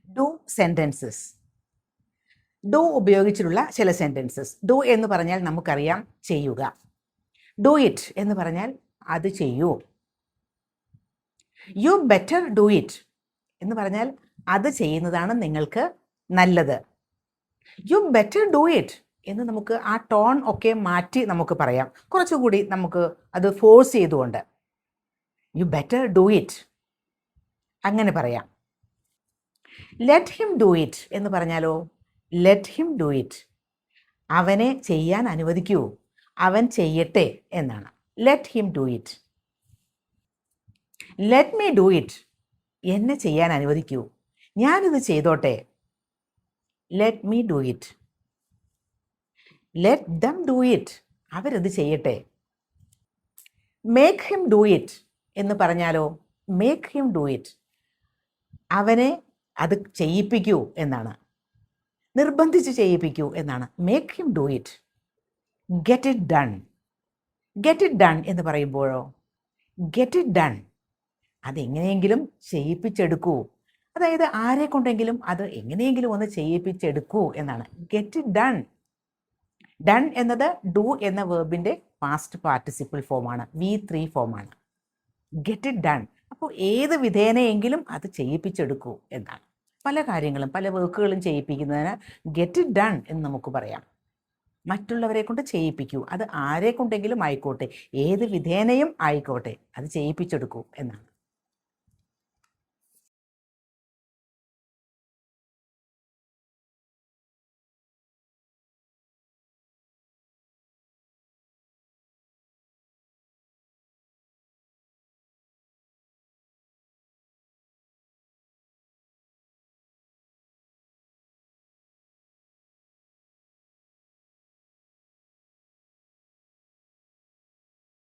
Do sentences. Do ഉപയോഗിച്ചിട്ടുള്ള ചില sentences. Do എന്ന് പറഞ്ഞാൽ നമുക്കറിയാം ചെയ്യുക. ഡു ഇറ്റ് എന്ന് പറഞ്ഞാൽ അത് ചെയ്യൂ. യു ബെറ്റർ ഡു ഇറ്റ് എന്ന് പറഞ്ഞാൽ അത് ചെയ്യുന്നതാണ് നിങ്ങൾക്ക് നല്ലത്. യു ബെറ്റർ ഡു ഇറ്റ് എന്ന് നമുക്ക് ആ ടോൺ ഒക്കെ മാറ്റി നമുക്ക് പറയാം, കുറച്ചുകൂടി നമുക്ക് അത് ഫോഴ്സ് ചെയ്തുകൊണ്ട്. യു ബെറ്റർ ഡു ഇറ്റ് അങ്ങനെ പറയാം. ലെറ്റ് ഹിം ഡു ഇറ്റ് എന്ന് പറഞ്ഞാലോ, ലെറ്റ് ഹിം ഡു ഇറ്റ്, അവനെ ചെയ്യാൻ അനുവദിക്കൂ, അവൻ ചെയ്യട്ടെ എന്നാണ്. Let him do it. Let me do it, എന്നെ ചെയ്യാൻ അനുവദിക്കൂ, ഞാനിത് ചെയ്തോട്ടെ. Let me do it. Let them do it, അവരത് ചെയ്യട്ടെ. മേക്ക് ഹിം ഡു ഇറ്റ് എന്ന് പറഞ്ഞാലോ, മേക്ക് ഹിം ഡു ഇറ്റ്, അവനെ അത് ചെയ്യിപ്പിക്കൂ എന്നാണ്, നിർബന്ധിച്ച് ചെയ്യിപ്പിക്കൂ എന്നാണ്. Make him do it. Get it done. Get it done എന്ന് പറയുമ്പോഴോ, ഗെറ്റ് ഇറ്റ് ഡൺ, അതെങ്ങനെയെങ്കിലും ചെയ്യിപ്പിച്ചെടുക്കൂ, അതായത് ആരെ കൊണ്ടെങ്കിലും അത് എങ്ങനെയെങ്കിലും ഒന്ന് ചെയ്യിപ്പിച്ചെടുക്കൂ എന്നാണ്. Get it done. ഡൺ എന്നത് ഡു എന്ന വേർബിൻ്റെ പാസ്റ്റ് പാർട്ടിസിപ്പിൾ ഫോമാണ്, V3 ഫോമാണ്. ഗെറ്റ് ഇറ്റ് ഡൺ, അപ്പോൾ ഏത് വിധേനയെങ്കിലും അത് ചെയ്യിപ്പിച്ചെടുക്കൂ എന്നാണ്. പല കാര്യങ്ങളും പല വർക്കുകളും ചെയ്യിപ്പിക്കുന്നതിന് ഗെറ്റ് ഇറ്റ് ഡൺ എന്ന് നമുക്ക് പറയാം. മറ്റുള്ളവരെ കൊണ്ട് ചെയ്യിപ്പിക്കൂ, അത് ആരെ കൊണ്ടെങ്കിലും ആയിക്കോട്ടെ, ഏത് വിധേനയും ആയിക്കോട്ടെ, അത് ചെയ്യിപ്പിച്ചെടുക്കൂ എന്നാണ്.